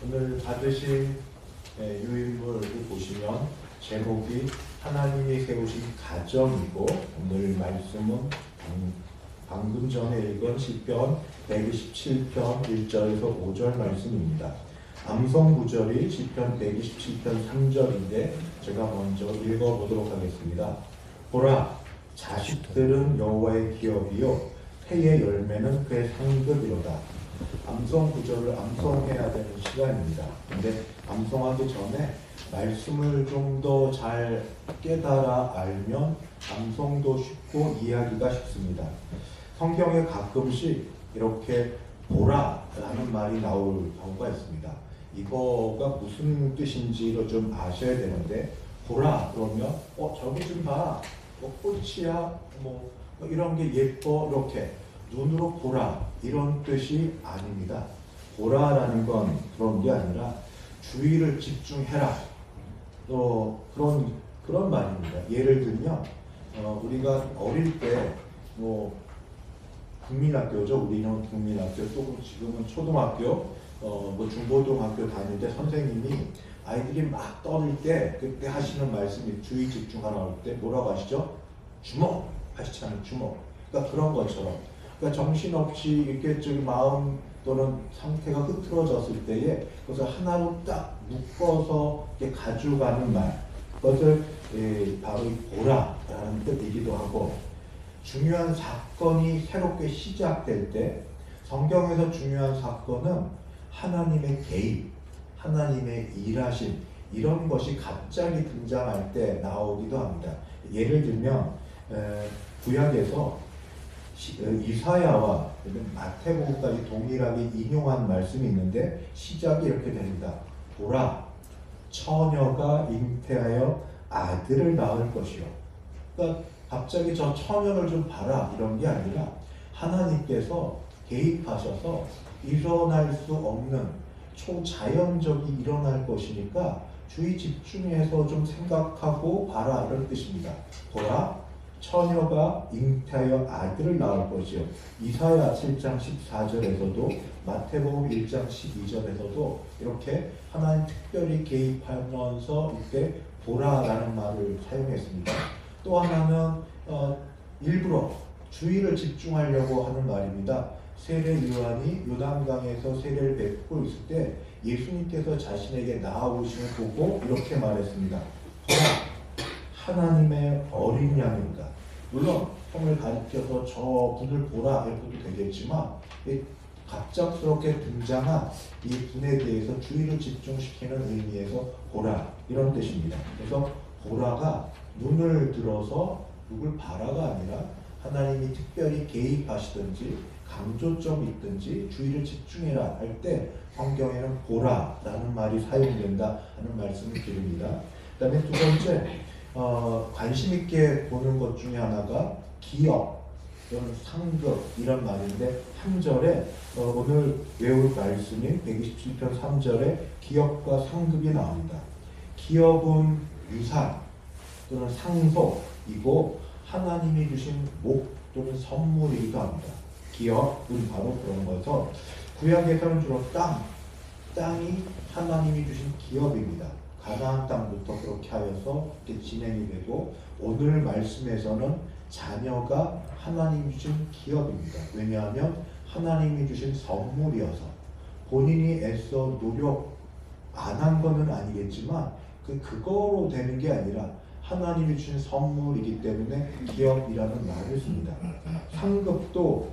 오늘 받으신 유인물을 보시면 제목이 하나님이 세우신 가정이고, 오늘 말씀은 방금 전에 읽은 시편 127편 1절에서 5절 말씀입니다. 암송 구절이 시편 127편 3절인데 제가 먼저 읽어보도록 하겠습니다. 보라, 자식들은 여호와의 기업이요 태의 열매는 그의 상급이로다. 암송 구절을 암송해야 되는 시간입니다. 근데 암송하기 전에 말씀을 좀 더 잘 깨달아 알면 암송도 쉽고 이해하기가 쉽습니다. 성경에 가끔씩 이렇게 보라라는 말이 나올 경우가 있습니다. 이거가 무슨 뜻인지를 좀 아셔야 되는데, 보라 그러면 저기 좀 봐, 꽃이야, 이런 게 예뻐, 이렇게 눈으로 보라 이런 뜻이 아닙니다. 보라라는 건 그런 게 아니라 주의를 집중해라, 그런 말입니다. 예를 들면 우리가 어릴 때 국민학교죠. 우리는 국민학교, 또 지금은 초등학교, 중고등학교 다닐 때 선생님이 아이들이 막 떠들 때 그때 하시는 말씀이 주의 집중하라 할 때 뭐라고 하시죠? 주목 하시잖아요. 주목. 그러니까 그런 것처럼, 그러니까 정신없이 이렇게 마음 또는 상태가 흐트러졌을 때에 그것을 하나로 딱 묶어서 이렇게 가져가는 말, 그것을 바로 보라라는 뜻이기도 하고, 중요한 사건이 새롭게 시작될 때 성경에서 중요한 사건은 하나님의 개입, 하나님의 일하심, 이런 것이 갑자기 등장할 때 나오기도 합니다. 예를 들면 구약에서 이사야와 마태복음까지 동일하게 인용한 말씀이 있는데 시작이 이렇게 됩니다. 보라, 처녀가 잉태하여 아들을 낳을 것이요. 그러니까 갑자기 저 처녀를 좀 봐라 이런 게 아니라 하나님께서 개입하셔서 일어날 수 없는 초자연적이 일어날 것이니까 주의 집중해서 좀 생각하고 봐라, 이런 뜻입니다. 보라, 처녀가 잉태하여 아들을 낳을 것이요. 이사야 7장 14절에서도 마태복음 1장 12절에서도 이렇게 하나님 특별히 개입하면서 이때 보라라는 말을 사용했습니다. 또 하나는 일부러 주의를 집중하려고 하는 말입니다. 세례 요한이 요단강에서 세례를 뱉고 있을 때 예수님께서 자신에게 나아오심을 보고 이렇게 말했습니다. 보라, 하나님의 어린 양입니다. 물론 형을 가리켜서 저 분을 보라 해도 되겠지만, 갑작스럽게 등장한 이 분에 대해서 주의를 집중시키는 의미에서 보라, 이런 뜻입니다. 그래서 보라가 눈을 들어서 누굴 봐라가 아니라 하나님이 특별히 개입하시든지 강조점이 있든지 주의를 집중해라 할 때 성경에는 보라라는 말이 사용된다 하는 말씀을 드립니다. 그 다음에 두 번째, 관심 있게 보는 것 중에 하나가 기업 또는 상급, 이런 말인데 3절에 오늘 외울 말씀인 127편 3절에 기업과 상급이 나옵니다. 기업은 유산 또는 상속이고 하나님이 주신 목 또는 선물이기도 합니다. 기업은 바로 그런 거죠. 구약에서는 주로 땅이 하나님이 주신 기업입니다. 가나안 땅부터 그렇게 하여서 이렇게 진행이 되고, 오늘 말씀에서는 자녀가 하나님이 주신 기업입니다. 왜냐하면 하나님이 주신 선물이어서 본인이 애써 노력 안 한 거는 아니겠지만 그거로 되는 게 아니라 하나님이 주신 선물이기 때문에 기업이라는 말을 씁니다. 상급도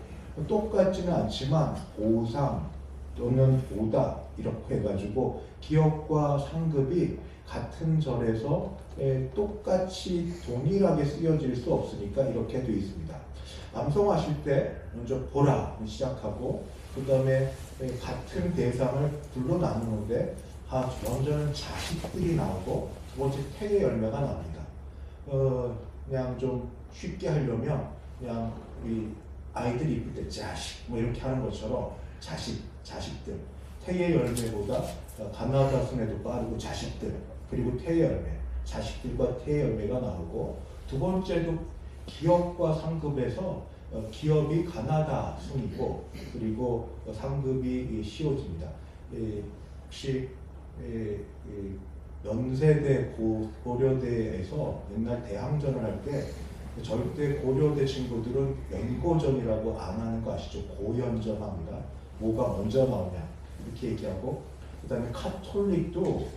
똑같지는 않지만 보상 또는 보다 이렇게 해가지고 기업과 상급이 같은 절에서 똑같이 동일하게 쓰여질 수 없으니까 이렇게 되어 있습니다. 암송하실 때 먼저 보라 시작하고 그 다음에 같은 대상을 둘로 나누는데 먼저는 자식들이 나오고 두 번째 태의 열매가 나옵니다. 그냥 좀 쉽게 하려면 그냥 우리 아이들이 이쁠 때 자식 이렇게 하는 것처럼 자식들, 태의 열매보다 가나다 순에도 빠르고 자식들, 그리고 태의 열매, 자식들과 태의 열매가 나오고, 두 번째도 기업과 상급에서 기업이 가나다 순이고 그리고 상급이 시옷입니다. 혹시 연세대 고려대에서 옛날 대항전을 할 때 절대 고려대 친구들은 연고전이라고 안 하는 거 아시죠? 고연전합니다. 뭐가 먼저 나오냐 이렇게 얘기하고, 그 다음에 카톨릭도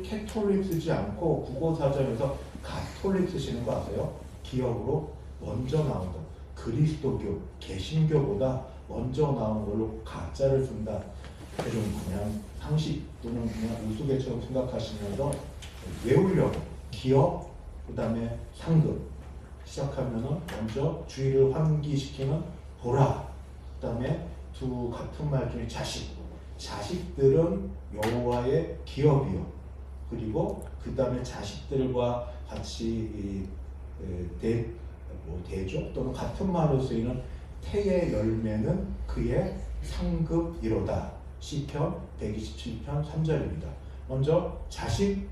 캐톨릭 쓰지 않고 국어사전에서 가톨릭 쓰시는 거 아세요? 기억으로 먼저 나온 거. 그리스도교, 개신교보다 먼저 나온 걸로 가짜를 쓴다. 좀 그냥 상식 또는 그냥 우스개처럼 생각하시면서 외우려고 기억, 그 다음에 상급 시작하면은 먼저 주의를 환기시키는 보라, 그 다음에 두 같은 말 중에 자식들은 여호와의 기업이요. 그리고 그 다음에 자식들과 같이 대조 또는 같은 말로 쓰이는 태의 열매는 그의 상급이로다. 시편 127편 3절입니다. 먼저 자식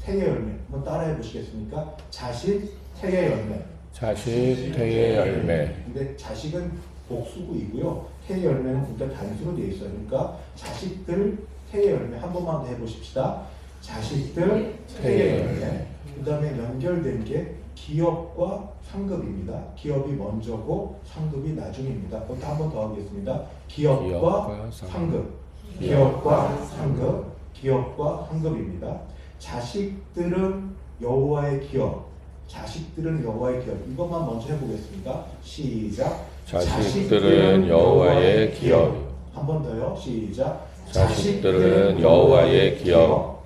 태의 열매 한번 따라해 보시겠습니까? 자식 태의 열매. 자식 태의 열매. 근데 자식은 복수구이고요. 태의 열매는 그러니까 단수로 되어 있어요. 그러니까 자식들 태의 열매 한 번만 더 해보십시다. 자식들 태의 열매. 그 다음에 연결된 게 기업과 상급입니다. 기업이 먼저고 상급이 나중입니다. 그것도 한 번 더 하겠습니다. 기업과 상급. 기업과 상급. 기업과 상급입니다. 자식들은 여호와의 기업. 자식들은 여호와의 기업. 이것만 먼저 해보겠습니다. 시작. 자식들은 여호와의 기업. 한 번 더요. 시작. 자식들은 여호와의 기업.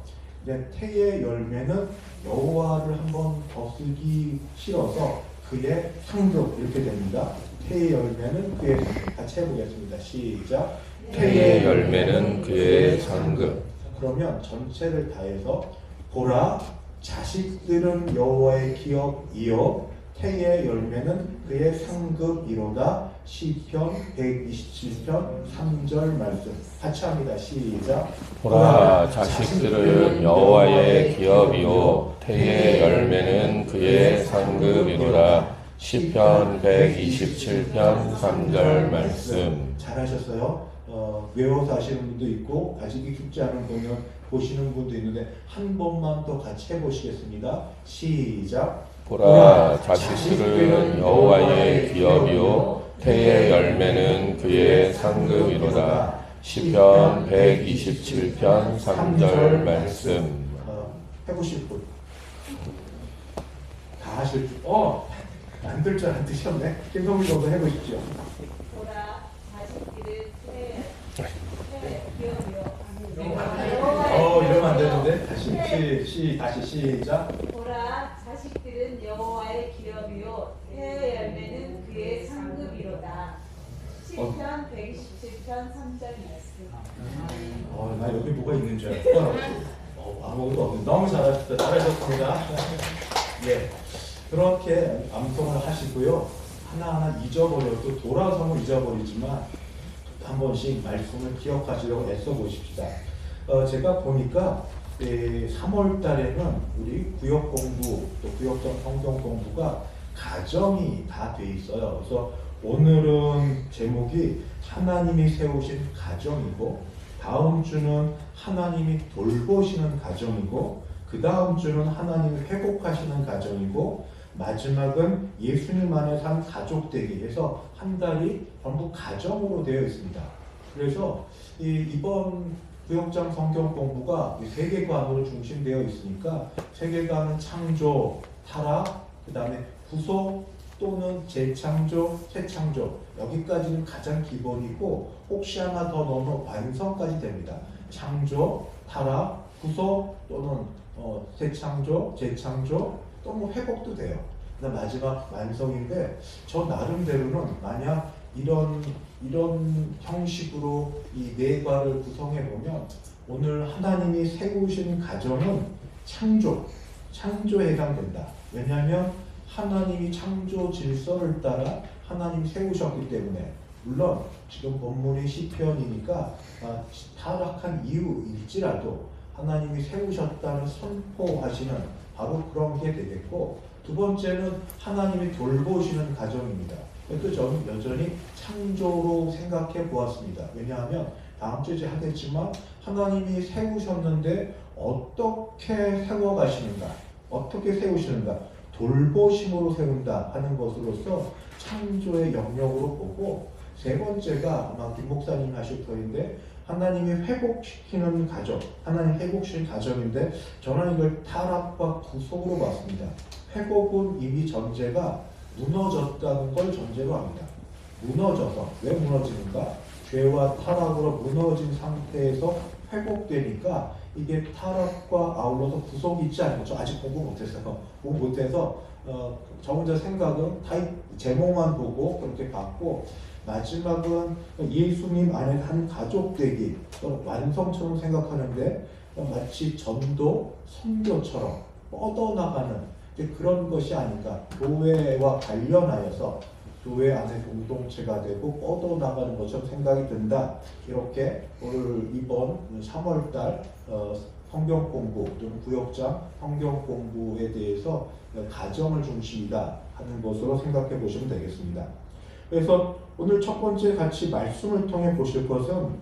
네, 태의 열매는 여호와를 한번 더 쓰기 싫어서 그의 상급 이렇게 됩니다. 태의 열매는 그의 상급. 같이 해보겠습니다. 시작. 태의 열매는 그의 상급. 그러면 전체를 다해서 보라, 자식들은 여호와의 기업이요 태의 열매는 그의 상급이로다. 시편 127편 3절 말씀 같이 합니다. 시작. 보라, 자식들은 여호와의 기업이요 태의 열매는 그의 상급이로다. 시편 127편 3절 말씀. 잘하셨어요. 외워서 하시는 분도 있고 아직 익숙지 않은 분은 보시는 분도 있는데 한 번만 더 같이 해보시겠습니다. 시작. 보라, 자식들은 여호와의 기업이요 태의 열매는 그의 상급이로다. 시편 127편 3절 말씀. 해보실 분? 다 하실 줄? 안 될 줄 안 드셨네. 김성민 정도 해보십시오. 보라, 자식들은 태의 기업이요. 이러면 안 되는데. 다시 시작. 보라, 자식들은 여호와의 기업이요 태의 열매는 그의 상급이로다. 시편 127편 3절 말씀. 나 여기 뭐가 있는 줄 알았어. 아무것도 없는데 너무 잘하셨습니다. 예, 그렇게 암송을 하시고요. 하나하나 잊어버려도 돌아서는 잊어버리지만 한 번씩 말씀을 기억하시려고 애써 보십시다. 제가 보니까 3월 달에는 우리 구역 공부 또 구역적 성경 공부가 가정이 다 돼 있어요. 그래서 오늘은 제목이 하나님이 세우신 가정이고, 다음 주는 하나님이 돌보시는 가정이고, 그 다음 주는 하나님이 회복하시는 가정이고, 마지막은 예수님 안에 산 가족 되기 해서 한 달이 전부 가정으로 되어 있습니다. 그래서 이번 구역장 성경 공부가 세계관으로 중심되어 있으니까 세계관은 창조, 타락, 그 다음에 구속 또는 재창조, 새창조, 여기까지는 가장 기본이고 혹시 하나 더 넣으면 완성까지 됩니다. 창조, 타락, 구속 또는 새창조, 재창조 또는 회복도 돼요. 그다음 마지막 완성인데, 저 나름대로는 만약 이런 형식으로 이 내과를 구성해 보면 오늘 하나님이 세우신 가정은 창조에 해당된다. 왜냐하면 하나님이 창조 질서를 따라 하나님이 세우셨기 때문에, 물론 지금 본문이 시편이니까 타락한 이유일지라도 하나님이 세우셨다는 선포하시는 바로 그런 게 되겠고, 두 번째는 하나님이 돌보시는 가정입니다. 그래도 저는 여전히 창조로 생각해 보았습니다. 왜냐하면 다음 주에 하겠지만 하나님이 세우셨는데 어떻게 세워가시는가, 어떻게 세우시는가, 돌보심으로 세운다 하는 것으로서 창조의 영역으로 보고, 세 번째가 아마 김 목사님이 하실 터인데 하나님이 회복시키는 가정, 하나님 회복시키는 가정인데 저는 이걸 타락과 구속으로 봤습니다. 회복은 이미 전제가 무너졌다는 걸 전제로 합니다. 무너져서, 왜 무너지는가? 죄와 타락으로 무너진 상태에서 회복되니까 이게 타락과 아울러서 구속이 있지 않은 거죠. 아직 공부 못해서 저 혼자 생각은 제목만 보고 그렇게 봤고, 마지막은 예수님 안에 한 가족 되기, 완성처럼 생각하는데 마치 전도, 선교처럼 뻗어나가는 그런 것이 아닌가. 교회와 관련하여서 교회 안에 공동체가 되고 뻗어나가는 것처럼 생각이 든다. 이렇게 오늘 이번 3월달 성경 공부 또는 구역장 성경 공부에 대해서 가정을 중심이다 하는 것으로 생각해 보시면 되겠습니다. 그래서 오늘 첫 번째 같이 말씀을 통해 보실 것은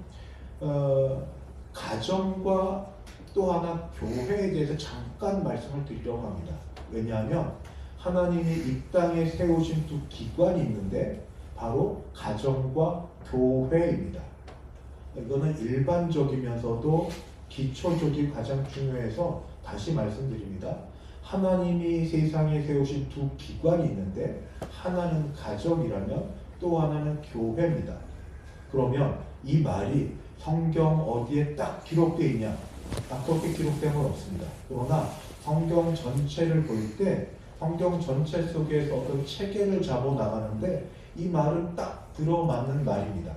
가정과 또 하나 교회에 대해서 잠깐 말씀을 드리려고 합니다. 왜냐하면 하나님이 이 땅에 세우신 두 기관이 있는데 바로 가정과 교회입니다. 이거는 일반적이면서도 기초적인 가장 중요해서 다시 말씀드립니다. 하나님이 세상에 세우신 두 기관이 있는데 하나는 가정이라면 또 하나는 교회입니다. 그러면 이 말이 성경 어디에 딱 기록되어 있냐? 딱 그렇게 기록된 건 없습니다. 그러나 성경 전체를 볼 때 성경 전체 속에서 어떤 체계를 잡아 나가는데 이 말은 딱 들어맞는 말입니다.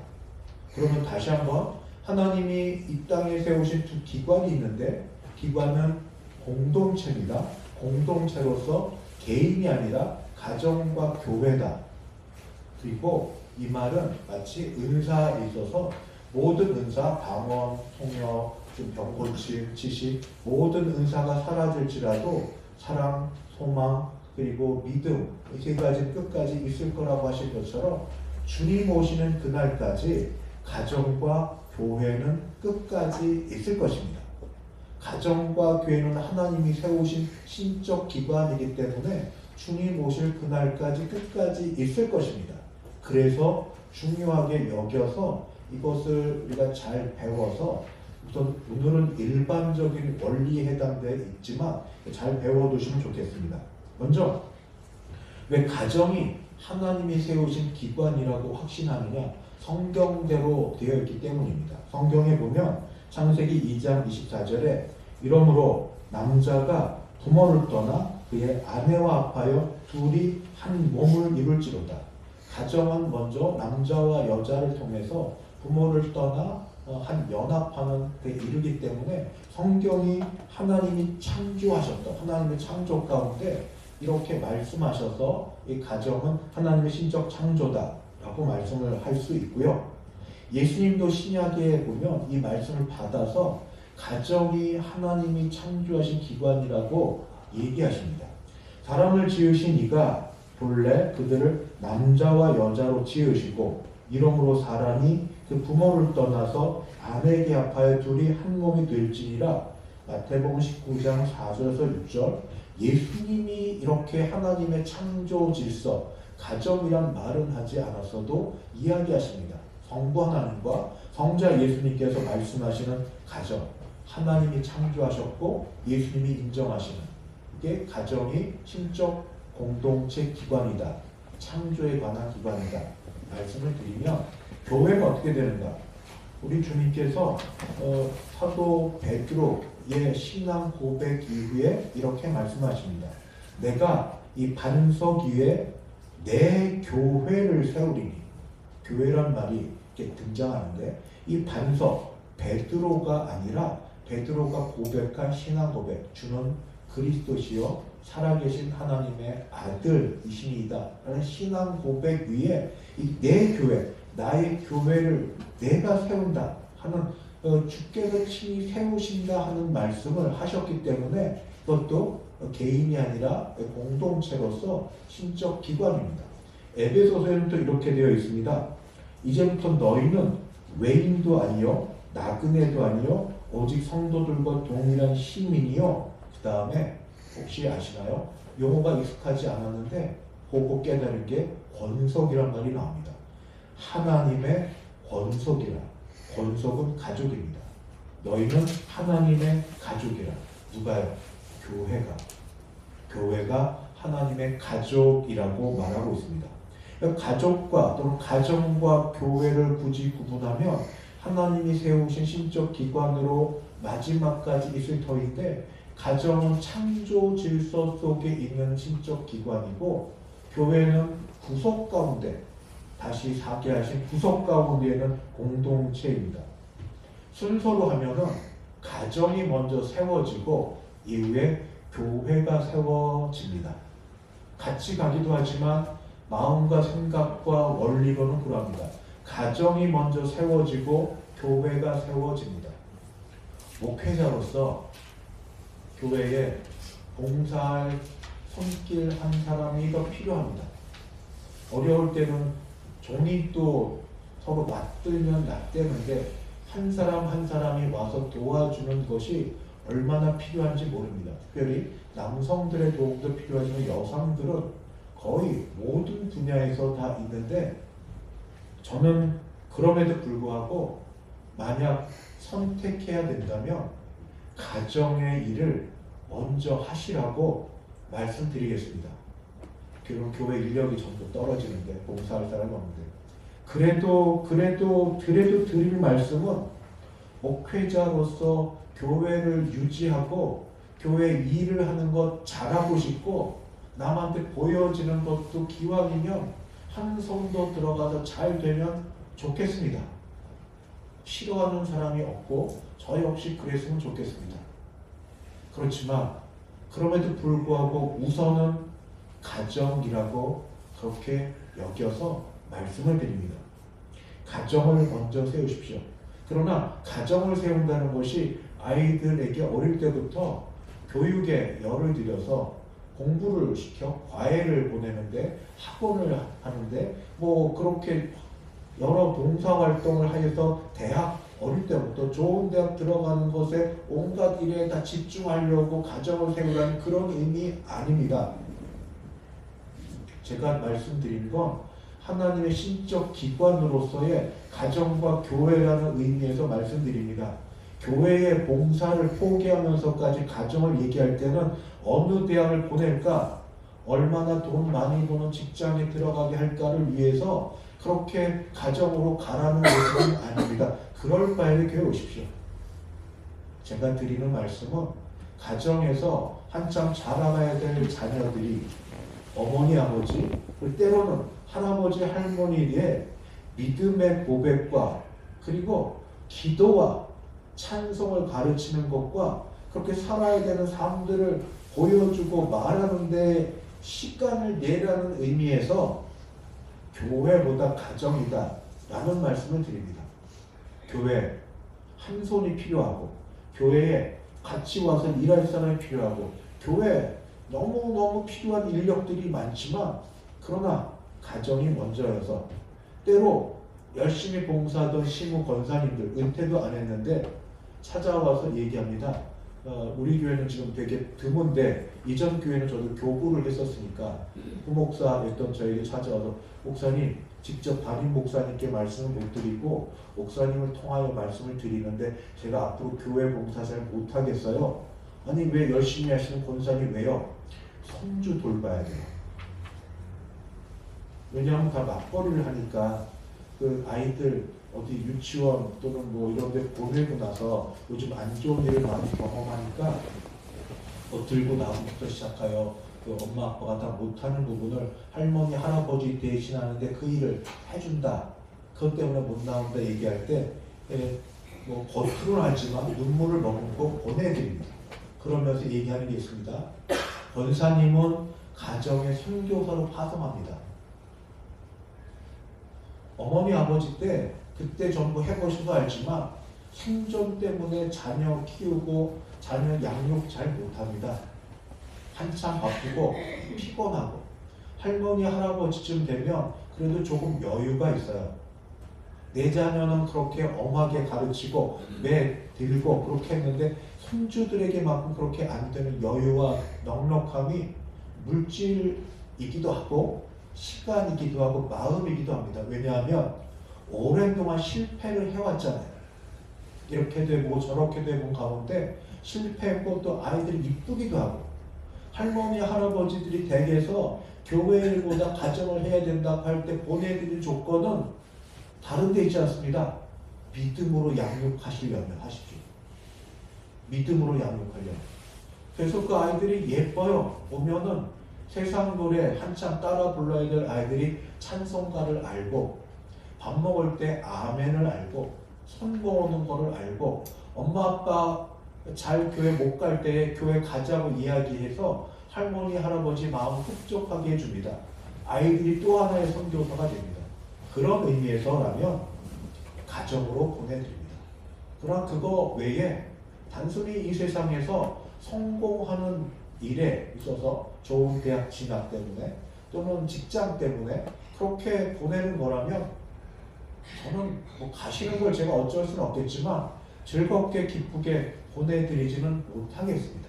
그러면 다시 한번 하나님이 이 땅에 세우신 두 기관이 있는데 기관은 공동체입니다. 공동체로서 개인이 아니라 가정과 교회다. 그리고 이 말은 마치 은사에 있어서 모든 은사, 방언, 통역, 병고침, 지식, 모든 은사가 사라질지라도 사랑, 소망, 그리고 믿음, 이 세 가지는 끝까지 있을 거라고 하신 것처럼 주님 오시는 그날까지 가정과 교회는 끝까지 있을 것입니다. 가정과 교회는 하나님이 세우신 신적 기관이기 때문에 주님 오실 그날까지 끝까지 있을 것입니다. 그래서 중요하게 여겨서 이것을 우리가 잘 배워서, 우선 오늘은 일반적인 원리에 해당되어 있지만 잘 배워두시면 좋겠습니다. 먼저 왜 가정이 하나님이 세우신 기관이라고 확신하느냐? 성경대로 되어 있기 때문입니다. 성경에 보면 창세기 2장 24절에 이러므로 남자가 부모를 떠나 그의 아내와 합하여 둘이 한 몸을 이룰지로다. 가정은 먼저 남자와 여자를 통해서 부모를 떠나 한 연합하는 데 이르기 때문에 성경이 하나님이 창조하셨던 하나님의 창조 가운데 이렇게 말씀하셔서 이 가정은 하나님의 신적 창조다라고 말씀을 할 수 있고요. 예수님도 신약에 보면 이 말씀을 받아서 가정이 하나님이 창조하신 기관이라고 얘기하십니다. 사람을 지으신 이가 본래 그들을 남자와 여자로 지으시고 이러므로 사람이 그 부모를 떠나서 아내에게 합하여 둘이 한 몸이 될지니라. 마태복음 19장 4절에서 6절. 예수님이 이렇게 하나님의 창조 질서, 가정이란 말은 하지 않았어도 이야기하십니다. 성부 하나님과 성자 예수님께서 말씀하시는 가정, 하나님이 창조하셨고 예수님이 인정하시는, 이게 가정이 신적 공동체 기관이다, 창조에 관한 기관이다 말씀을 드리면, 교회가 어떻게 되는가? 우리 주님께서 사도 베드로의 신앙 고백 이후에 이렇게 말씀하십니다. 내가 이 반석 위에 내 교회를 세우리니. 교회란 말이 이렇게 등장하는데 이 반석, 베드로가 아니라 베드로가 고백한 신앙 고백, 주는 그리스도시요 살아계신 하나님의 아들이시니이다 라는 신앙 고백 위에 이 내 교회, 나의 교회를 내가 세운다 하는, 주께서 친히 세우신다 하는 말씀을 하셨기 때문에 그것도 개인이 아니라 공동체로서 신적 기관입니다. 에베소서에는 또 이렇게 되어 있습니다. 이제부터 너희는 외인도 아니요 나그네도 아니요 오직 성도들과 동일한 시민이요. 그 다음에 혹시 아시나요? 용어가 익숙하지 않았는데 보고 깨달은 게 권속이란 말이 나옵니다. 하나님의 권속이라. 권속은 가족입니다. 너희는 하나님의 가족이라. 누가요? 교회가 하나님의 가족이라고 말하고 있습니다. 가족과 또는 가정과 교회를 굳이 구분하면 하나님이 세우신 신적 기관으로 마지막까지 있을 터인데 가정은 창조 질서 속에 있는 신적 기관이고 교회는 구속 가운데 다시 사계하신 구속 가운데에는 공동체입니다. 순서로 하면은 가정이 먼저 세워지고 이후에 교회가 세워집니다. 같이 가기도 하지만 마음과 생각과 원리로는 그러합니다. 가정이 먼저 세워지고 교회가 세워집니다. 목회자로서 교회에 봉사할 손길 한 사람이 더 필요합니다. 어려울 때는 종이 또 서로 맞들면 낫대는데 한 사람 한 사람이 와서 도와주는 것이 얼마나 필요한지 모릅니다. 특별히 남성들의 도움도 필요하지만 여성들은 거의 모든 분야에서 다 있는데 저는 그럼에도 불구하고 만약 선택해야 된다면 가정의 일을 먼저 하시라고 말씀드리겠습니다. 그럼 교회 인력이 전부 떨어지는데 봉사할 사람이 없는데 그래도 드릴 말씀은 목회자로서 교회를 유지하고 교회 일을 하는 것 잘하고 싶고 남한테 보여지는 것도 기왕이면 한 성도 들어가서 잘 되면 좋겠습니다. 싫어하는 사람이 없고 저 역시 그랬으면 좋겠습니다. 그렇지만 그럼에도 불구하고 우선은 가정이라고 그렇게 여겨서 말씀을 드립니다. 가정을 먼저 세우십시오. 그러나 가정을 세운다는 것이 아이들에게 어릴 때부터 교육에 열을 들여서 공부를 시켜 과외를 보내는데 학원을 하는데 뭐 그렇게 여러 봉사활동을 하여서 대학 어릴 때부터 좋은 대학 들어가는 것에 온갖 일에 다 집중하려고 가정을 세우라는 그런 의미 아닙니다. 제가 말씀드린 건 하나님의 신적 기관으로서의 가정과 교회라는 의미에서 말씀드립니다. 교회의 봉사를 포기하면서까지 가정을 얘기할 때는 어느 대학을 보낼까, 얼마나 돈 많이 버는 직장에 들어가게 할까를 위해서 그렇게 가정으로 가라는 것은 아닙니다. 그럴 바에는 교회 오십시오. 제가 드리는 말씀은 가정에서 한참 자라나야 될 자녀들이 어머니, 아버지, 때로는 할아버지, 할머니의 믿음의 고백과 그리고 기도와 찬송을 가르치는 것과 그렇게 살아야 되는 삶들을 보여주고 말하는데 시간을 내라는 의미에서 교회보다 가정이다 라는 말씀을 드립니다. 교회 한 손이 필요하고 교회에 같이 와서 일할 사람이 필요하고 교회 너무너무 필요한 인력들이 많지만 그러나 가정이 먼저여서 때로 열심히 봉사하던 시무 권사님들 은퇴도 안 했는데 찾아와서 얘기합니다. 우리 교회는 지금 되게 드문데 이전 교회는 저도 교구를 했었으니까 부목사였던 저에게 찾아와서 목사님 직접 담임 목사님께 말씀을 못 드리고 목사님을 통하여 말씀을 드리는데 제가 앞으로 교회 봉사 잘 못하겠어요. 아니 왜 열심히 하시는 권사님 왜요? 손주 돌봐야 돼요. 왜냐하면 다 맞벌이를 하니까 그 아이들 어디 유치원 또는 뭐 이런 데 보내고 나서 요즘 안 좋은 일을 많이 경험하니까 들고 나오부터 시작하여 그 엄마 아빠가 다 못하는 부분을 할머니 할아버지 대신하는데 그 일을 해준다. 그것 때문에 못 나온다 얘기할 때 뭐 겉으로는 하지만 눈물을 머금고 보내드립니다. 그러면서 얘기하는 게 있습니다. 권사님은 가정의 선교사로 파송합니다. 어머니 아버지 때 그때 전부 해보시고 알지만 생존 때문에 자녀 키우고 자녀 양육 잘 못합니다. 한참 바쁘고 피곤하고 할머니 할아버지쯤 되면 그래도 조금 여유가 있어요. 내 자녀는 그렇게 엄하게 가르치고 매 들고 그렇게 했는데 손주들에게만큼 그렇게 안 되는 여유와 넉넉함이 물질이기도 하고 시간이기도 하고 마음이기도 합니다. 왜냐하면 오랜 동안 실패를 해왔잖아요. 이렇게 되고 저렇게 되고 가운데 실패했고 또 아이들이 이쁘기도 하고 할머니 할아버지들이 댁에서 교회보다 가정을 해야 된다고 할 때 보내드린 조건은 다른 데 있지 않습니다. 믿음으로 양육하시려면 하십시오. 믿음으로 양육하려면. 그래서 그 아이들이 예뻐요. 보면은 세상 노래 한참 따라 불러야 될 아이들이 찬송가를 알고 밥 먹을 때 아멘을 알고 손 모으는 거를 알고 엄마 아빠 잘 교회 못 갈 때 교회 가자고 이야기해서 할머니 할아버지 마음 흡족하게 해줍니다. 아이들이 또 하나의 선교사가 됩니다. 그런 의미에서라면 가정으로 보내드립니다. 그러나 그거 외에 단순히 이 세상에서 성공하는 일에 있어서 좋은 대학 진학 때문에 또는 직장 때문에 그렇게 보내는 거라면 저는 뭐 가시는 걸 제가 어쩔 수는 없겠지만 즐겁게 기쁘게 보내드리지는 못하겠습니다.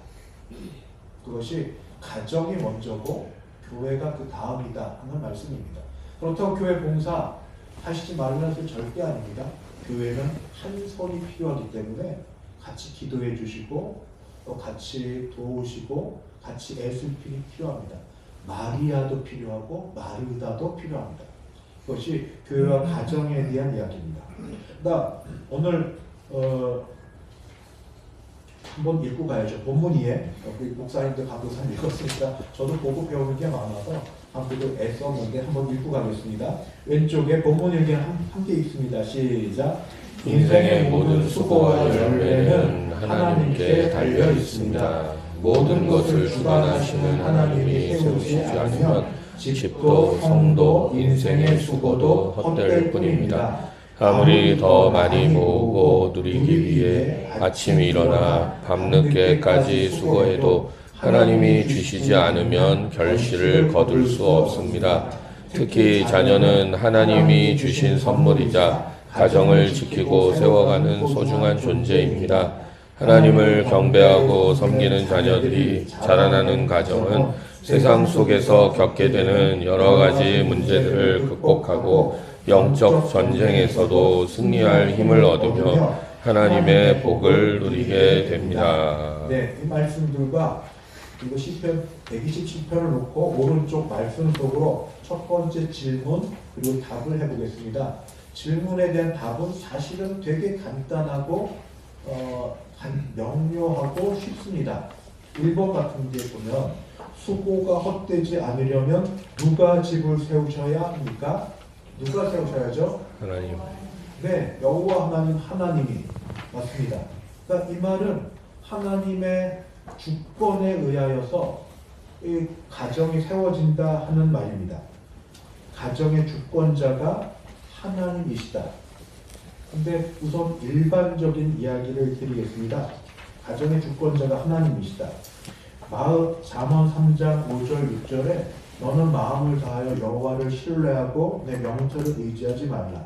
그것이 가정이 먼저고 교회가 그 다음이다 하는 말씀입니다. 그렇다고 교회 봉사 하시지 말라는 소리 절대 아닙니다. 교회는 한 손이 필요하기 때문에 같이 기도해 주시고 또 같이 도우시고 같이 애쓸 필이 필요합니다. 마리아도 필요하고 마르다도 필요합니다. 그것이 교회와 가정에 대한 이야기입니다. 오늘 한번 읽고 가야죠. 본문 위에 우리 목사님들 감독사님 읽었으니까 저도 보고 배우는 게 많아서 한국도 애썼는데 한번 읽고 가겠습니다. 왼쪽에 본문 읽기는 함께 읽습니다. 시작. 인생의 모든 수고와 열매는 하나님께 달려 있습니다. 모든 것을 주관하시는 하나님이 세우시지 않으면 집도 성도 인생의 수고도 헛될 뿐입니다. 아무리 더 많이 모으고 누리기 위해 아침에 일어나 밤늦게까지 수고해도 하나님이 주시지 않으면 결실을 거둘 수 없습니다. 특히 자녀는 하나님이 주신 선물이자 가정을 지키고 세워가는 소중한 존재입니다. 하나님을 경배하고 섬기는 자녀들이 자라나는 가정은 세상 속에서 겪게 되는 여러 가지 문제들을 극복하고 영적 전쟁에서도 승리할 힘을 얻으며 하나님의 복을 누리게 됩니다. 네, 이 말씀들과 이거 시편 127편을 놓고 오른쪽 말씀 속으로 첫 번째 질문 그리고 답을 해보겠습니다. 질문에 대한 답은 사실은 되게 간단하고 명료하고 쉽습니다. 1번 같은 데 보면 수고가 헛되지 않으려면 누가 집을 세우셔야 합니까? 누가 세우셔야죠? 하나님. 네, 여호와 하나님이 맞습니다. 그러니까 이 말은 하나님의 주권에 의하여서 이 가정이 세워진다 하는 말입니다. 가정의 주권자가 하나님이시다. 근데 우선 일반적인 이야기를 드리겠습니다. 가정의 주권자가 하나님이시다. 잠언 3장 5절 6절에 너는 마음을 다하여 여호와를 신뢰하고 내 명철을 의지하지 말라.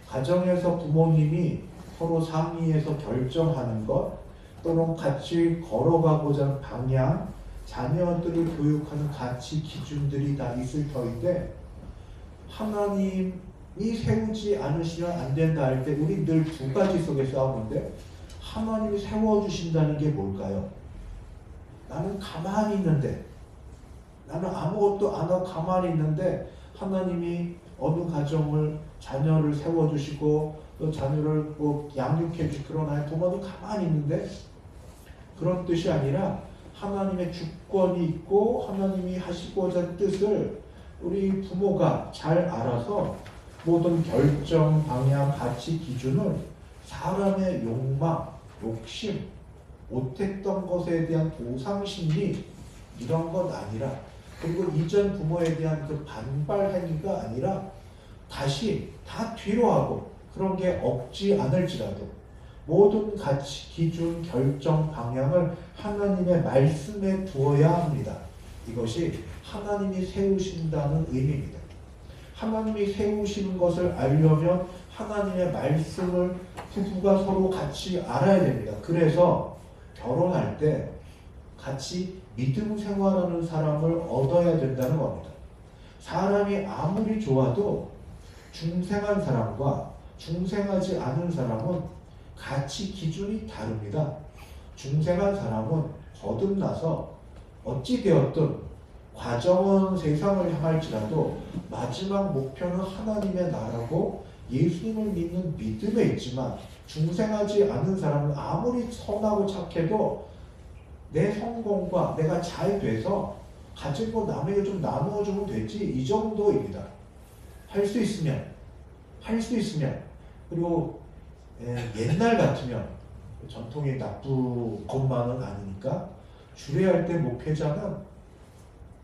가정에서 부모님이 서로 상의해서 결정하는 것 또는 같이 걸어가고자 하는 방향, 자녀들을 교육하는 가치 기준들이 다 있을 터인데 하나님이 세우지 않으시면 안 된다 할 때 우리 늘 두 가지 속에 싸우는데 하나님이 세워주신다는 게 뭘까요? 나는 가만히 있는데 나는 아무것도 안 하고 가만히 있는데 하나님이 어느 가정을 자녀를 세워주시고 또 자녀를 뭐 양육해 주시고 그러나 부모도 가만히 있는데 그런 뜻이 아니라 하나님의 주권이 있고 하나님이 하시고자 하는 뜻을 우리 부모가 잘 알아서 모든 결정, 방향, 가치, 기준을 사람의 욕망, 욕심, 못했던 것에 대한 보상심리 이런 건 아니라 그리고 이전 부모에 대한 그 반발 행위가 아니라 다시 다 뒤로 하고 그런 게 없지 않을지라도 모든 가치, 기준, 결정, 방향을 하나님의 말씀에 두어야 합니다. 이것이 하나님이 세우신다는 의미입니다. 하나님이 세우시는 것을 알려면 하나님의 말씀을 부부가 서로 같이 알아야 됩니다. 그래서 결혼할 때 같이 믿음 생활하는 사람을 얻어야 된다는 겁니다. 사람이 아무리 좋아도 중생한 사람과 중생하지 않은 사람은 가치 기준이 다릅니다. 중생한 사람은 거듭나서 어찌 되었든 과정은 세상을 향할지라도 마지막 목표는 하나님의 나라고 예수님을 믿는 믿음에 있지만, 중생하지 않은 사람은 아무리 선하고 착해도 내 성공과 내가 잘 돼서 가진 거 남에게 좀 나누어주면 되지, 이 정도입니다. 할 수 있으면 그리고 옛날 같으면, 전통이 나쁜 것만은 아니니까, 주례할 때 목회자는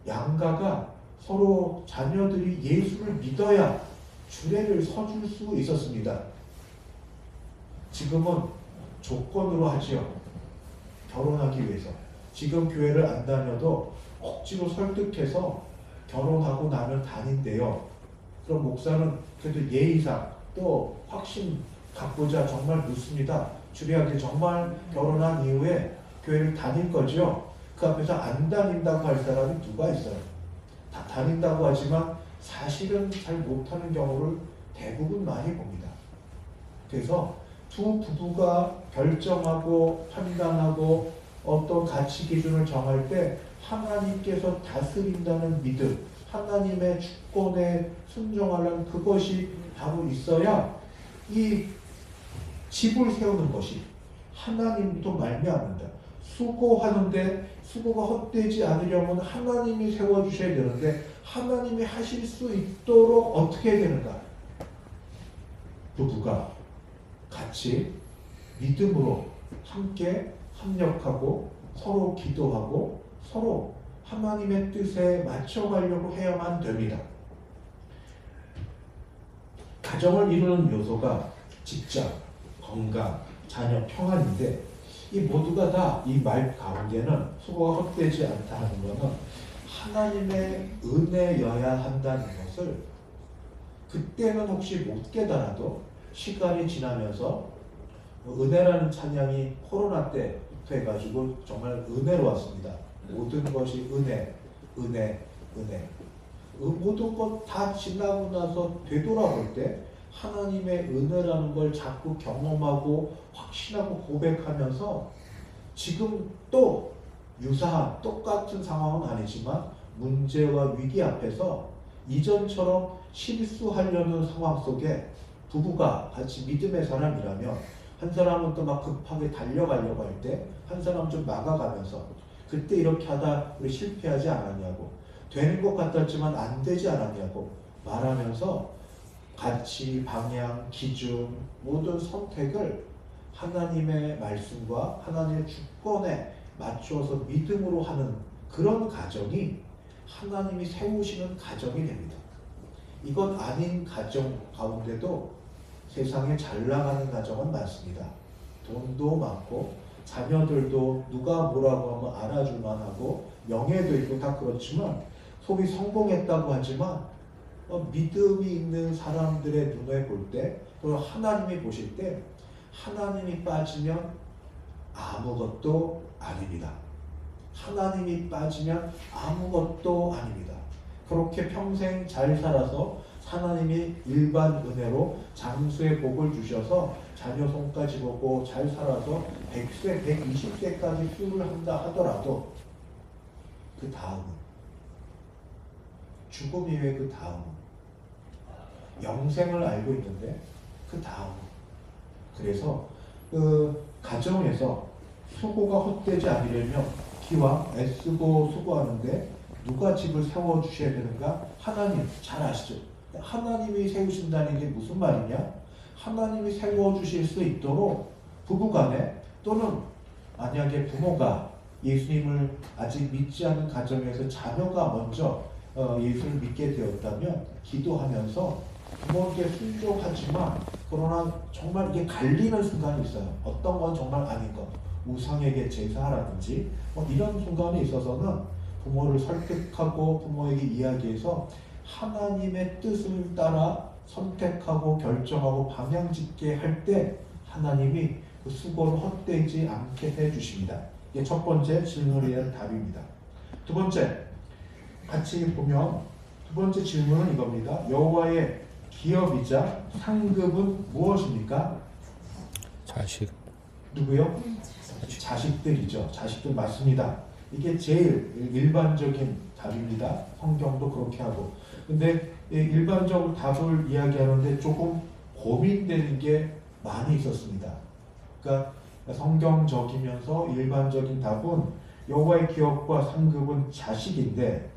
양가가 서로 자녀들이 예수를 믿어야 주례를 서줄 수 있었습니다. 지금은 조건으로 하지요. 결혼하기 위해서. 지금 교회를 안 다녀도 억지로 설득해서 결혼하고 나면 다닌대요. 그럼 목사는 그래도 예의상 또 확신 갖고자 정말 묻습니다. 주례하기 정말 결혼한 이후에 교회를 다닐 거죠? 그 앞에서 안 다닌다고 할 사람이 누가 있어요? 다 다닌다고 하지만 사실은 잘 못하는 경우를 대부분 많이 봅니다. 그래서 두 부부가 결정하고 판단하고 어떤 가치 기준을 정할 때 하나님께서 다스린다는 믿음, 하나님의 주권에 순종하는 그것이 바로 있어야 이 집을 세우는 것이 하나님부터 말미암는다. 수고하는데 수고가 헛되지 않으려면 하나님이 세워주셔야 되는데, 하나님이 하실 수 있도록 어떻게 해야 되는가? 부부가 같이 믿음으로 함께 협력하고 서로 기도하고 서로 하나님의 뜻에 맞춰가려고 해야만 됩니다. 가정을 이루는 요소가 직장, 건강, 자녀, 평안인데, 이 모두가 다 이 말 가운데는 수고가 헛되지 않다 하는 것은 하나님의 은혜여야 한다는 것을 그때는 혹시 못 깨달아도 시간이 지나면서, 은혜라는 찬양이 코로나 때부터 해가지고 정말 은혜로웠습니다. 모든 것이 은혜. 모든 것 다 지나고 나서 되돌아볼 때 하나님의 은혜라는 걸 자꾸 경험하고 확신하고 고백하면서, 지금 또 유사한 똑같은 상황은 아니지만 문제와 위기 앞에서 이전처럼 실수하려는 상황 속에 부부가 같이 믿음의 사람이라면, 한 사람은 또 막 급하게 달려가려고 할 때 한 사람 좀 막아가면서, 그때 이렇게 하다 우리 실패하지 않았냐고, 되는 것 같았지만 안 되지 않았냐고 말하면서 가치, 방향, 기준, 모든 선택을 하나님의 말씀과 하나님의 주권에 맞추어서 믿음으로 하는 그런 가정이 하나님이 세우시는 가정이 됩니다. 이것 아닌 가정 가운데도 세상에 잘 나가는 가정은 많습니다. 돈도 많고 자녀들도 누가 뭐라고 하면 알아줄만 하고 명예도 있고 다 그렇지만, 소위 성공했다고 하지만 믿음이 있는 사람들의 눈에 볼 때, 그리고 하나님이 보실 때, 하나님이 빠지면 아무것도 아닙니다. 하나님이 빠지면 아무것도 아닙니다. 그렇게 평생 잘 살아서 하나님이 일반 은혜로 장수의 복을 주셔서 자녀 손까지 보고 잘 살아서 100세, 120세까지 수를 한다 하더라도, 그 다음은, 죽음 이후에 그 다음은, 영생을 알고 있는데 그 다음은, 그래서 그 가정에서 수고가 헛되지 않으려면 기왕 애쓰고 수고하는데 누가 집을 세워주셔야 되는가? 하나님, 잘 아시죠? 하나님이 세우신다는 게 무슨 말이냐? 하나님이 세워주실 수 있도록 부부간에, 또는 만약에 부모가 예수님을 아직 믿지 않은 가정에서 자녀가 먼저 예수를 믿게 되었다면 기도하면서 부모에게 순종하지만, 그러나 정말 이게 갈리는 순간이 있어요. 어떤 건 정말 아닌 것, 우상에게 제사하라든지 이런 순간이 있어서는 부모를 설득하고 부모에게 이야기해서 하나님의 뜻을 따라 선택하고 결정하고 방향짓게 할 때 하나님이 그 수고를 헛되지 않게 해주십니다. 이게 첫 번째 질문에 대한 답입니다. 두 번째, 같이 보면 두 번째 질문은 이겁니다. 여호와의 기업이자 상급은 무엇입니까? 자식. 누구요? 자식들이죠. 자식들 맞습니다. 이게 제일 일반적인 답입니다. 성경도 그렇게 하고. 근데 일반적으로 답을 이야기하는데 조금 고민되는 게 많이 있었습니다. 그러니까 성경적이면서 일반적인 답은 여호와의 기업과 상급은 자식인데,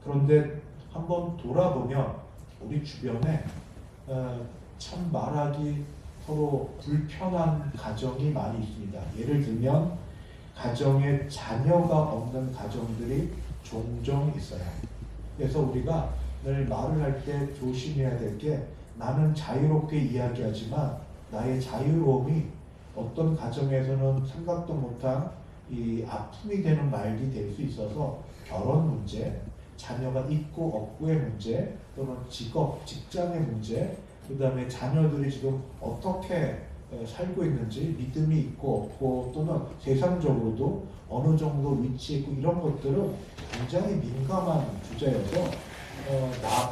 그런데 한번 돌아보면 우리 주변에 참 말하기 서로 불편한 가정이 많이 있습니다. 예를 들면 가정에 자녀가 없는 가정들이 종종 있어요. 그래서 우리가 늘 말을 할 때 조심해야 될 게, 나는 자유롭게 이야기하지만 나의 자유로움이 어떤 가정에서는 생각도 못한 이 아픔이 되는 말이 될 수 있어서 결혼 문제, 자녀가 있고 없고의 문제, 또는 직업, 직장의 문제, 그 다음에 자녀들이 지금 어떻게 살고 있는지, 믿음이 있고 없고, 또는 세상적으로도 어느 정도 위치에 있고, 이런 것들은 굉장히 민감한 주제여서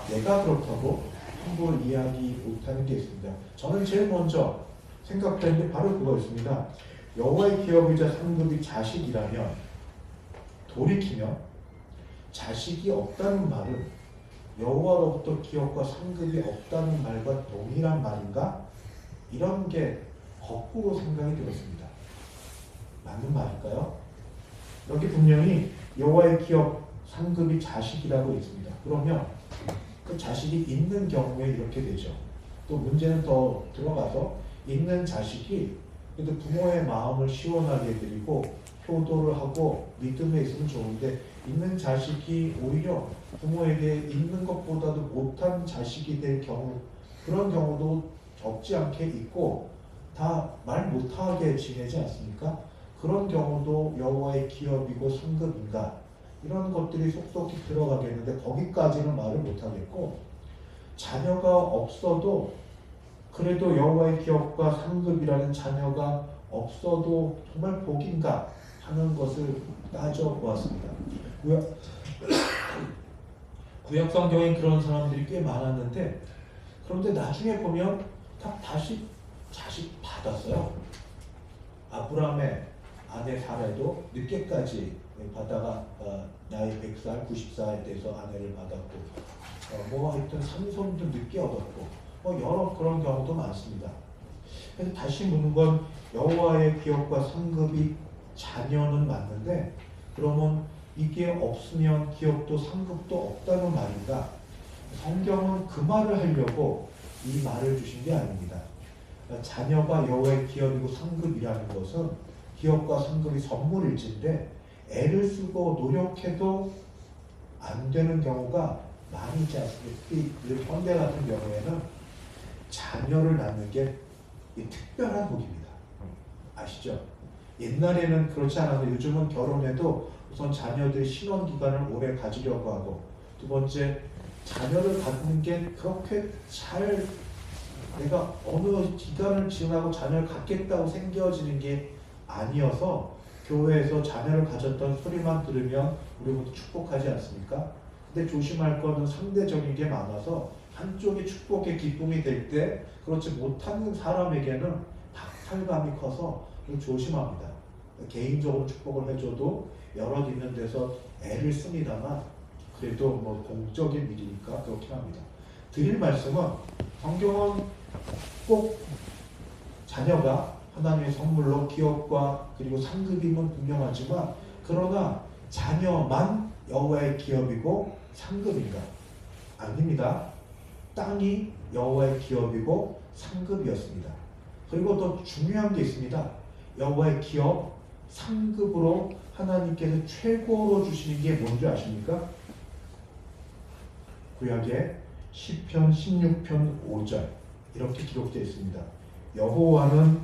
내가 그렇다고 함부로 이야기 못하는 게 있습니다. 저는 제일 먼저 생각되는 게 바로 그거였습니다. 여호와의 기업이자 상급이 자식이라면, 돌이키면 자식이 없다는 말은 여호와로부터 기업과 상급이 없다는 말과 동일한 말인가? 이런 게 거꾸로 생각이 들었습니다. 맞는 말일까요? 여기 분명히 여호와의 기업, 상급이 자식이라고 있습니다. 그러면 그 자식이 있는 경우에 이렇게 되죠. 또 문제는 더 들어가서, 있는 자식이 그래도 부모의 마음을 시원하게 해드리고 효도를 하고 믿음에 있으면 좋은데, 있는 자식이 오히려 부모에게 있는 것보다도 못한 자식이 될 경우, 그런 경우도 적지 않게 있고 다 말 못하게 지내지 않습니까? 그런 경우도 여호와의 기업이고 상급인가? 이런 것들이 속속히 들어가겠는데 거기까지는 말을 못하겠고, 자녀가 없어도 그래도 여호와의 기업과 상급이라는 자녀가 없어도 정말 복인가 하는 것을 따져보았습니다. 구약 성경에 그런 사람들이 꽤 많았는데, 그런데 나중에 보면 다시 자식 받았어요. 아브라함의 아내 사라도 늦게까지 받다가 나이 100살, 90살 돼서 아내를 받았고, 하여튼 삼손도 늦게 얻었고, 여러 그런 경우도 많습니다. 그래서 다시 묻는 건, 여호와의 기업과 상급이 자녀는 맞는데, 그러면 이게 없으면 기업도 상급도 없다는 말인가? 성경은 그 말을 하려고 이 말을 주신 게 아닙니다. 자녀가 여호와의 기업이고 상급이라는 것은 기업과 상급이 선물일진데, 애를 쓰고 노력해도 안 되는 경우가 많이 있지 않습니까? 특히 현대 같은 경우에는 자녀를 낳는 게 특별한 복입니다. 아시죠? 옛날에는 그렇지 않았는데 요즘은 결혼해도 우선 자녀들이 신혼기간을 오래 가지려고 하고, 두 번째, 자녀를 갖는 게 그렇게 잘 내가 어느 기간을 지나고 자녀를 갖겠다고 생겨지는 게 아니어서, 교회에서 자녀를 가졌던 소리만 들으면 우리 모두 축복하지 않습니까? 근데 조심할 거는 상대적인 게 많아서 한쪽이 축복의 기쁨이 될 때 그렇지 못하는 사람에게는 박탈감이 커서 조심합니다. 개인적으로 축복을 해줘도 여럿 있는 데서 애를 씁니다만, 그래도 공적인 일이니까 그렇게 합니다. 드릴 말씀은, 성경은 꼭 자녀가 하나님의 선물로 기업과 그리고 상급임은 분명하지만, 그러나 자녀만 여호와의 기업이고 상급인가? 아닙니다. 땅이 여호와의 기업이고 상급이었습니다. 그리고 더 중요한 게 있습니다. 여호와의 기업, 상급으로 하나님께서 최고로 주시는 게 뭔지 아십니까? 구약의 시편 16편 5절 이렇게 기록되어 있습니다. 여호와는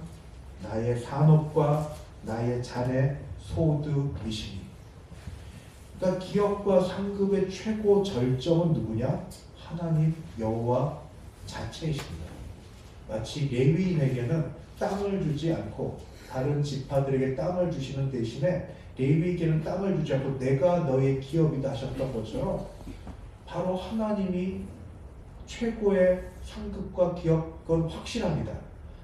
나의 산업과 나의 잔의 소득이시니, 그러니까 기업과 상급의 최고 절정은 누구냐? 하나님 여호와 자체이십니다. 마치 레위인에게는 땅을 주지 않고 다른 지파들에게 땅을 주시는 대신에 레위에게는 땅을 주지 않고 내가 너의 기업이다 하셨던 것처럼 바로 하나님이 최고의 상급과 기업건 확실합니다.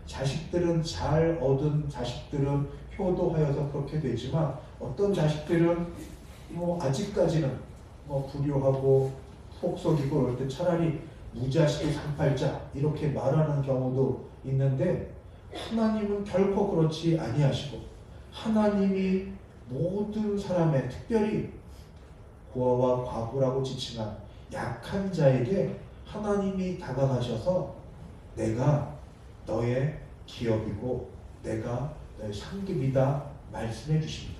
자식들은 잘 얻은 자식들은 효도하여서 그렇게 되지만 어떤 자식들은 아직까지는 불효하고 폭속이고 그럴 때 차라리 무자식의 상팔자 이렇게 말하는 경우도 있는데 하나님은 결코 그렇지 아니하시고 하나님이 모든 사람의 특별히 고아와 과부라고 지칭한 약한 자에게 하나님이 다가가셔서 내가 너의 기업이고 내가 너의 상급이다 말씀해 주십니다.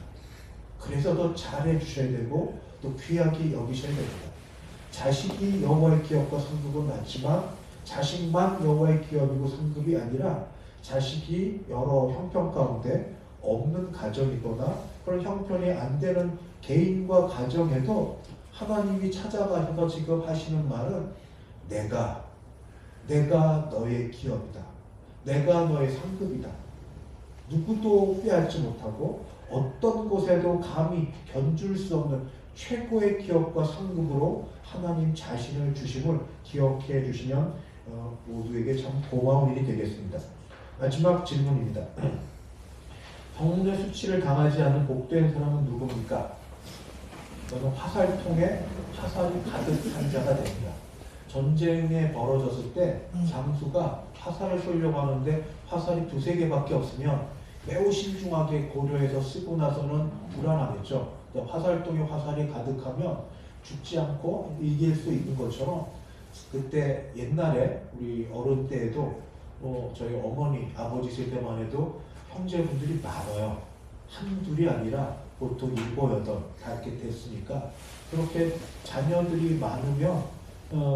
그래서 더 잘해 주셔야 되고 또 귀하게 여기셔야 됩니다. 자식이 여호와의 기업과 상급은 맞지만 자식만 여호와의 기업이고 상급이 아니라 자식이 여러 형편 가운데 없는 가정이거나 그런 형편이 안 되는 개인과 가정에도 하나님이 찾아가셔서 지금 하시는 말은 내가 너의 기업이다. 내가 너의 상급이다. 누구도 빼앗지 못하고 어떤 곳에도 감히 견줄 수 없는 최고의 기업과 상급으로 하나님 자신을 주심을 기억해 주시면 모두에게 참 고마운 일이 되겠습니다. 마지막 질문입니다. 병문의 수치를 당하지 않은 복된 사람은 누굽니까? 너는 화살통에 화살이 가득한 자가 됩니다. 전쟁에 벌어졌을 때 장수가 화살을 쏘려고 하는데 화살이 두세 개밖에 없으면 매우 신중하게 고려해서 쓰고 나서는 불안하겠죠. 화살통에 화살이 가득하면 죽지 않고 이길 수 있는 것처럼 그때 옛날에 우리 어른 때에도 저희 어머니, 아버지 세대만 해도 형제분들이 많아요. 한둘이 아니라 보통 7, 8 다 이렇게 됐으니까 그렇게 자녀들이 많으면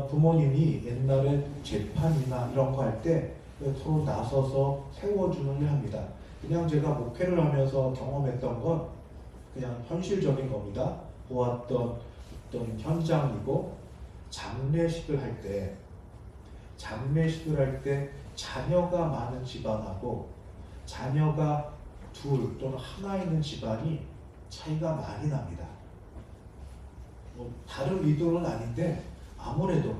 부모님이 옛날에 재판이나 이런 거 할 때 서로 나서서 세워주는 일 합니다. 그냥 제가 목회를 하면서 경험했던 건 그냥 현실적인 겁니다. 보았던 어떤 현장이고 장례식을 할 때 자녀가 많은 집안하고 자녀가 둘 또는 하나 있는 집안이 차이가 많이 납니다. 다른 의도는 아닌데 아무래도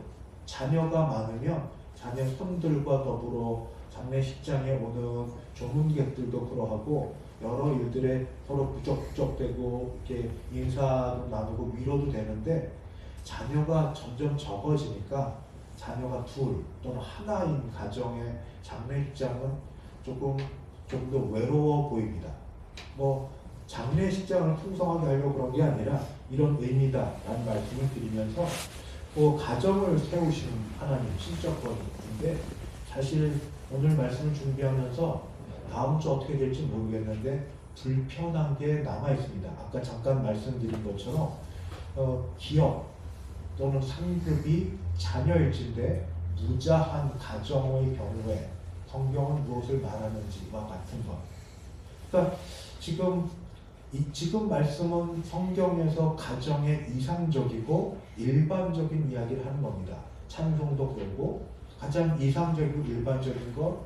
자녀가 많으면 자녀 손들과 더불어 장례식장에 오는 조문객들도 그러하고 여러 일들에 서로 부적부적되고 이렇게 인사도 나누고 위로도 되는데 자녀가 점점 적어지니까 자녀가 둘 또는 하나인 가정의 장례식장은 조금 좀 더 외로워 보입니다. 장례식장을 풍성하게 하려고 그런 게 아니라 이런 의미다라는 말씀을 드리면서 가정을 세우시는 하나님 신적권인데 사실 오늘 말씀을 준비하면서 다음 주 어떻게 될지 모르겠는데 불편한 게 남아 있습니다. 아까 잠깐 말씀드린 것처럼 기업 또는 상급이 자녀일진데 무자한 가정의 경우에 성경은 무엇을 말하는지와 같은 것. 그러니까 지금 말씀은 성경에서 가정의 이상적이고 일반적인 이야기를 하는 겁니다. 찬송도 그러고 가장 이상적이고 일반적인 건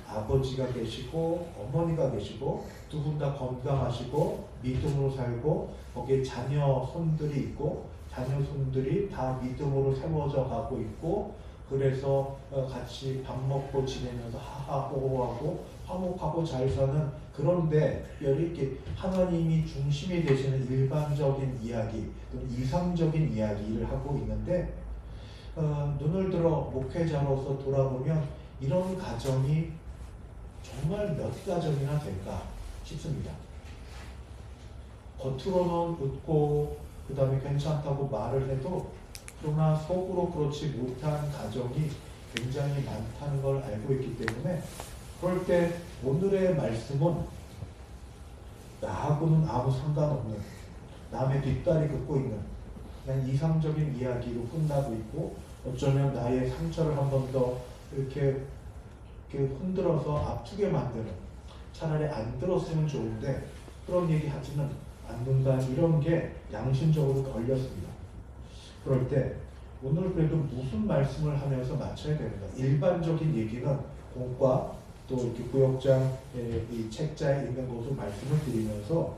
아버지가 계시고 어머니가 계시고 두 분 다 건강하시고 믿음으로 살고 거기에 자녀 손들이 있고 자녀 손들이 다 믿음으로 세워져 가고 있고 그래서 같이 밥 먹고 지내면서 하하호호하고 화목하고 잘 사는 그런데 이렇게 하나님이 중심이 되시는 일반적인 이야기 또는 이상적인 이야기를 하고 있는데 눈을 들어 목회자로서 돌아보면 이런 가정이 정말 몇 가정이나 될까 싶습니다. 겉으로는 웃고 그 다음에 괜찮다고 말을 해도 그러나 속으로 그렇지 못한 가정이 굉장히 많다는 걸 알고 있기 때문에 그럴 때 오늘의 말씀은 나하고는 아무 상관없는 남의 뒷다리 긋고 있는 그냥 이상적인 이야기로 끝나고 있고 어쩌면 나의 상처를 한 번 더 이렇게 흔들어서 아프게 만드는 차라리 안 들었으면 좋은데 그런 얘기 하지는 않는다 이런 게 양심적으로 걸렸습니다. 그럴 때 오늘 그래도 무슨 말씀을 하면서 맞춰야 됩니다. 일반적인 얘기는 공과 또 이렇게 구역장의 이 책자에 있는 것을 말씀을 드리면서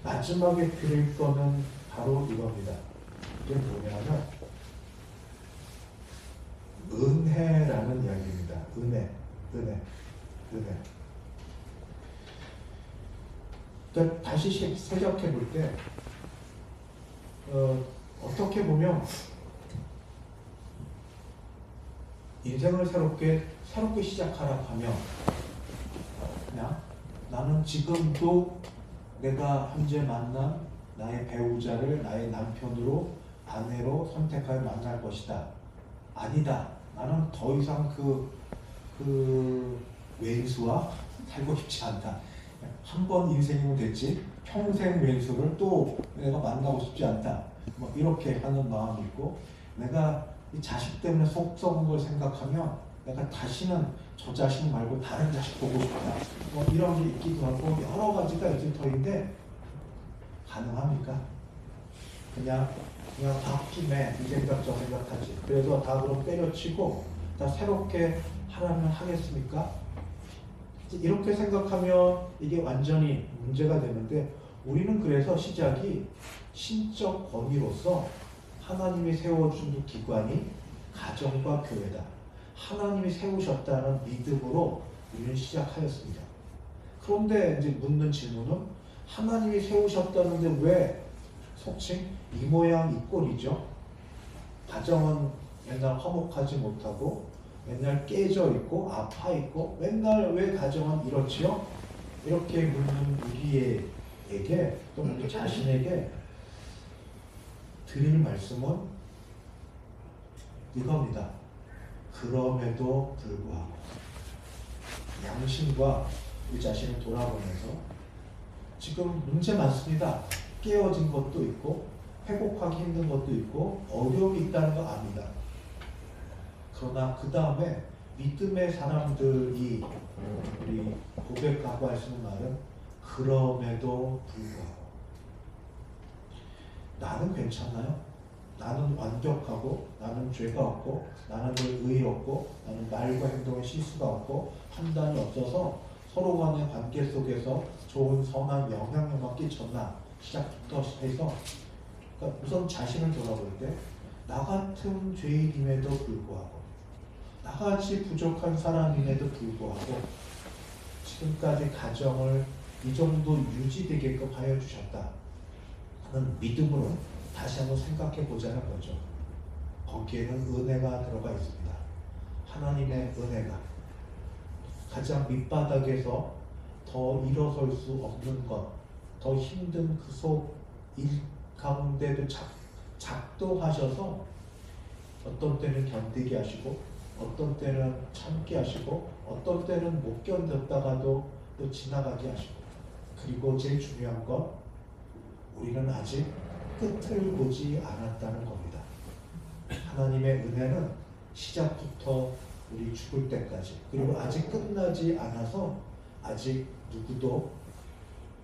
마지막에 드릴 거는 바로 이겁니다. 이게 뭐냐면 은혜라는 이야기입니다. 은혜. 그러니까 다시 생각해 볼 때 어떻게 보면 인생을 새롭게 시작하라고 하면 그냥 나는 지금도 내가 현재 만난 나의 배우자를 나의 남편으로 아내로 선택하여 만날 것이다. 아니다. 나는 더 이상 그 왼수와 살고 싶지 않다. 한 번 인생이면 됐지 평생 왼수를 또 내가 만나고 싶지 않다. 뭐 이렇게 하는 마음이 있고 내가 이 자식 때문에 속 썩은 걸 생각하면 내가 다시는 저 자식 말고 다른 자식 보고 싶다. 뭐 이런 게 있기도 하고 여러 가지가 있을 터인데 가능합니까? 그냥 홧김에 이 생각 저 생각하지. 그래서 다 그럼 때려치고 다 새롭게 하라면 하겠습니까? 이렇게 생각하면 이게 완전히 문제가 되는데 우리는 그래서 시작이 신적 권위로서 하나님이 세워준 기관이 가정과 교회다. 하나님이 세우셨다는 믿음으로 우리는 시작하였습니다. 그런데 이제 묻는 질문은 하나님이 세우셨다는데 왜 속칭 이 모양 이 꼴이죠? 가정은 맨날 화목하지 못하고 맨날 깨져 있고 아파 있고 맨날 왜 가정은 이렇지요? 이렇게 묻는 우리에게 또 우리 자신에게 드릴 말씀은 이겁니다. 그럼에도 불구하고 양심과 우리 자신을 돌아보면서 지금 문제 많습니다. 깨어진 것도 있고 회복하기 힘든 것도 있고 어려움이 있다는 거 압니다. 그러나 그 다음에 믿음의 사람들이 우리 고백하고 하시는 말은 그럼에도 불구하고 나는 괜찮나요? 나는 완벽하고 나는 죄가 없고 나는 늘 의롭고 나는 말과 행동에 실수가 없고 판단이 없어서 서로 간의 관계 속에서 좋은 선한 영향력만 끼쳤나 시작부터 해서 그러니까 우선 자신을 돌아볼 때 나 같은 죄인임에도 불구하고 나같이 부족한 사람임에도 불구하고 지금까지 가정을 이 정도 유지되게끔 하여 주셨다 하는 믿음으로 다시 한번 생각해 보자는 거죠. 거기에는 은혜가 들어가 있습니다. 하나님의 은혜가 가장 밑바닥에서 더 일어설 수 없는 것, 더 힘든 그 속 일 가운데도 작동하셔서 어떤 때는 견디게 하시고 어떤 때는 참게 하시고 어떤 때는 못 견뎠다가도 또 지나가게 하시고 그리고 제일 중요한 건 우리는 아직 끝을 보지 않았다는 겁니다. 하나님의 은혜는 시작부터 우리 죽을 때까지 그리고 아직 끝나지 않아서 아직 누구도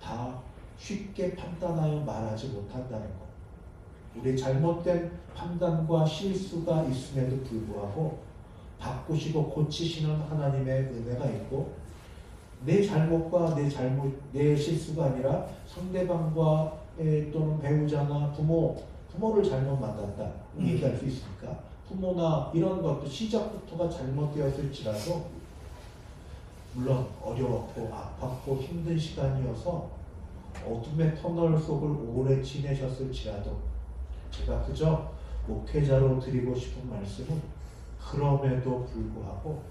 다 쉽게 판단하여 말하지 못한다는 것. 우리 잘못된 판단과 실수가 있음에도 불구하고 바꾸시고 고치시는 하나님의 은혜가 있고 내 잘못과 내 실수가 아니라 상대방과 또는 배우자나 부모를 잘못 만났다 얘기할 수 있습니까? 부모나 이런 것도 시작부터가 잘못되었을지라도 물론 어려웠고 아팠고 힘든 시간이어서 어둠의 터널 속을 오래 지내셨을지라도 제가 그저 목회자로 드리고 싶은 말씀은 그럼에도 불구하고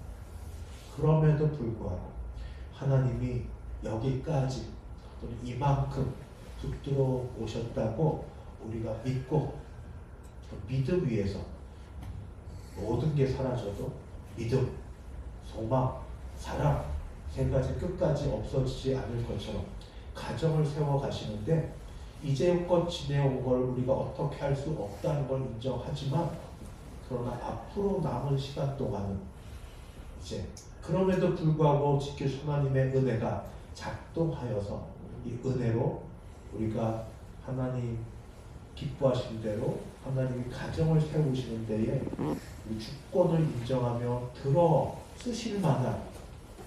하나님이 여기까지 또는 이만큼 붙들어 오셨다고 우리가 믿고 믿음 위에서 모든 게 사라져도 믿음, 소망, 사랑 세 가지 끝까지 없어지지 않을 것처럼 가정을 세워 가시는데 이제껏 지내온 걸 우리가 어떻게 할 수 없다는 걸 인정하지만 그러나 앞으로 남은 시간 동안은 이제 그럼에도 불구하고 지켜주신 하나님의 은혜가 작동하여서 이 은혜로 우리가 하나님 기뻐하시는 대로 하나님이 가정을 세우시는 데에 이 주권을 인정하며 들어 쓰실 만한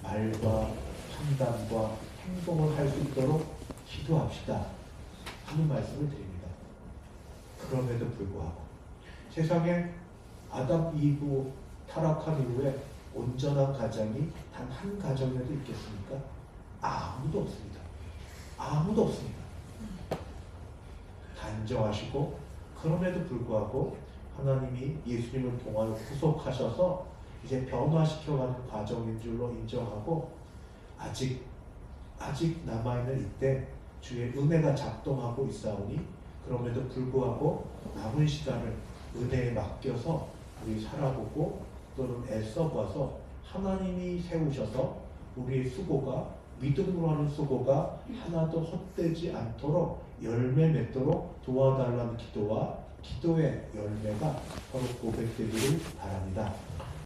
말과 판단과 행동을 할 수 있도록 기도합시다 하는 말씀을 드립니다. 그럼에도 불구하고 세상에 아담 이브 타락한 이후에 온전한 가정이 단 한 가정이라도 있겠습니까? 아무도 없습니다. 아무도 없습니다. 단정하시고 그럼에도 불구하고 하나님이 예수님을 통하여 구속하셔서 이제 변화시켜가는 과정인 줄로 인정하고 아직 남아있는 이때 주의 은혜가 작동하고 있사오니 그럼에도 불구하고 남은 시간을 은혜에 맡겨서 우리 살아보고 또는 애써봐서 하나님이 세우셔서 우리의 수고가 믿음으로 하는 수고가 하나도 헛되지 않도록 열매 맺도록 도와달라는 기도와 기도의 열매가 서로 고백되기를 바랍니다.